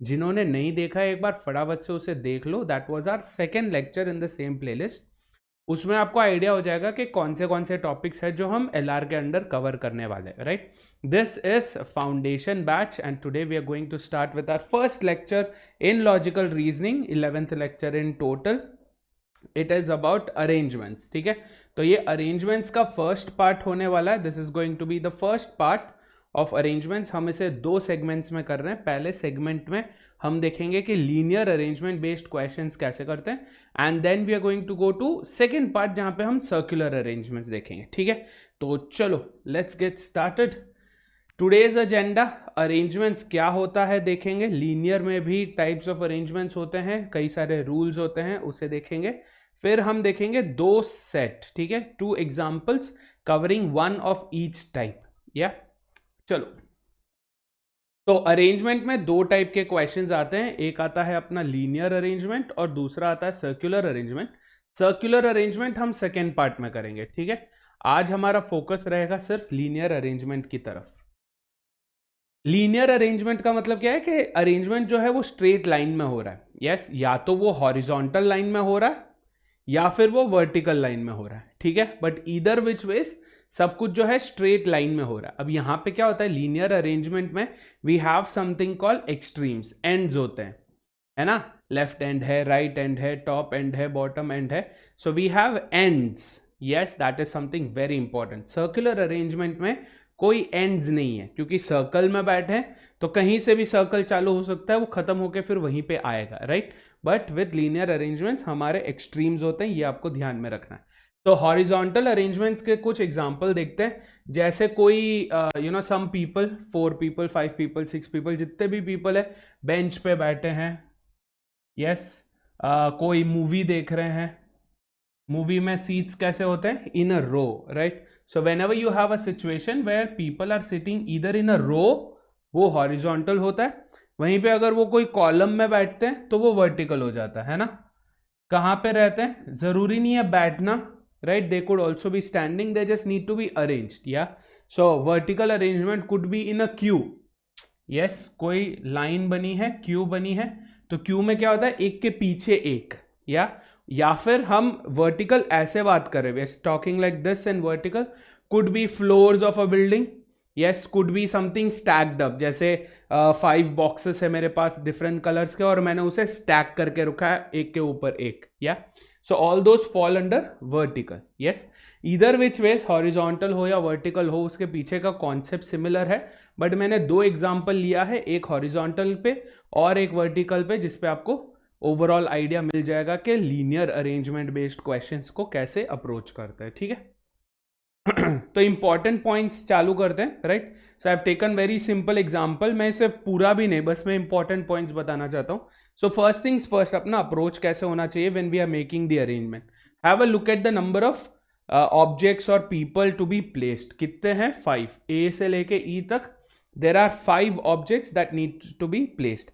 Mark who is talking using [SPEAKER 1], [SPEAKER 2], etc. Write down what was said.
[SPEAKER 1] जिन्होंने नहीं देखा है एक बार फटाफट से उसे देख लो, that was our second lecture in the same playlist. उसमें आपको आइडिया हो जाएगा कि कौन से टॉपिक्स हैं जो हम एलआर के अंडर कवर करने वाले हैं, right. This is foundation batch and today we are going to start with our first lecture in logical reasoning, 11th lecture in total. It is about arrangements, ठीक है। तो ये अरेंजमेंट्स का first part होने वाला है। This is going to be the first part of arrangements. हम इसे 2 सेगमेंट्स में कर रहे हैं। पहले सेगमेंट में हम देखेंगे कि लीनियर अरेंजमेंट बेस्ड क्वेश्चंस कैसे करते हैं, and then we are going to go to second part जहां पे हम सर्कुलर अरेंजमेंट्स देखेंगे, ठीक है। तो चलो let's get started. Today's agenda, arrangements क्या होता है देखेंगे, लीनियर में भी टाइप्स ऑफ अरेंजमेंट्स होते हैं, कई सारे रूल्स होते हैं, उसे देखेंगे। फिर हम देखेंगे 2 सेट, ठीक है, 2 examples covering 1 of each type, या चलो। तो अरेंजमेंट में 2 टाइप के क्वेश्चंस आते हैं, एक आता है अपना लीनियर अरेंजमेंट और दूसरा आता है सर्कुलर अरेंजमेंट। सर्कुलर अरेंजमेंट हम सेकेंड पार्ट में करेंगे, ठीक है। आज हमारा फोकस रहेगा सिर्फ लीनियर अरेंजमेंट की तरफ। लीनियर अरेंजमेंट का मतलब क्या है कि अरेंजमेंट जो है वो स्ट्रेट लाइन में हो रहा है, यस, या तो वो हॉरिजॉन्टल लाइन में हो रहा है या फिर वो वर्टिकल लाइन में हो रहा है, ठीक है, बट ईदर विच वेज सब कुछ जो है स्ट्रेट लाइन में हो रहा है। अब यहां पे क्या होता है, लीनियर अरेंजमेंट में we have something called extremes, ends होते हैं, है ना, लेफ्ट एंड है, राइट एंड है, टॉप एंड है, बॉटम एंड है, so we have ends, yes, that is something very important. Circular arrangement में कोई एंड्स नहीं है, क्योंकि सर्कल में बैठे हैं तो कहीं से भी सर्कल चालू हो सकता है, वो खत्म होकर फिर वहीं पे आएगा, right. But with linear arrangements हमारे एक्सट्रीम्स होते हैं, ये आपको ध्यान में रखना है। तो हॉरिजॉन्टल अरेंजमेंट्स के कुछ एग्जांपल देखते हैं, जैसे कोई you know some people, 4 people, 5 people, 6 people, जितने भी पीपल है बेंच पे बैठे हैं, यस, कोई मूवी देख रहे हैं। मूवी में सीट्स कैसे होते हैं, in a row, right. So whenever you have a situation where people are sitting either in a row, वो हॉरिजॉन्टल होता है। वहीं पे अगर वो कोई कॉलम में बैठते हैं तो वो वर्टिकल हो जाता है ना। कहाँ पे रहते हैं, जरूरी नहीं है बैठना, right, they could also be standing, they just need to be arranged, yeah. So vertical arrangement could be in a queue, yes, कोई लाइन बनी है, क्यू बनी है, तो क्यू में क्या होता है, एक के पीछे एक, या फिर हम वर्टिकल ऐसे बात कर रहे हैं, talking like this, and vertical could be floors of a building, yes, could be something stacked up, जैसे 5 बॉक्सेस है मेरे पास डिफरेंट कलर्स के और मैंने उसे स्टैक करके रखा है एक के ऊपर एक, या। So all those fall under vertical, yes. Either which ways horizontal हो या वर्टिकल हो, उसके पीछे का कॉन्सेप्ट सिमिलर है, बट मैंने 2 एग्जाम्पल लिया है, एक हॉरिजॉन्टल पे और एक वर्टिकल पे, जिसपे आपको ओवरऑल आइडिया मिल जाएगा कि लीनियर अरेंजमेंट बेस्ड क्वेश्चंस को कैसे अप्रोच करते हैं, ठीक है। तो इंपॉर्टेंट पॉइंट्स चालू करते हैं, right. So I have taken very simple example, मैं इसे पूरा भी नहीं, बस मैं इंपॉर्टेंट पॉइंट्स बताना चाहता हूँ। सो फर्स्ट थिंग्स फर्स्ट, अपना अप्रोच कैसे होना चाहिए when we are making the arrangement. Have a look at the number of objects और पीपल टू बी प्लेस्ड। कितने हैं, 5, ए से लेके ई तक there are 5 objects that need to be placed.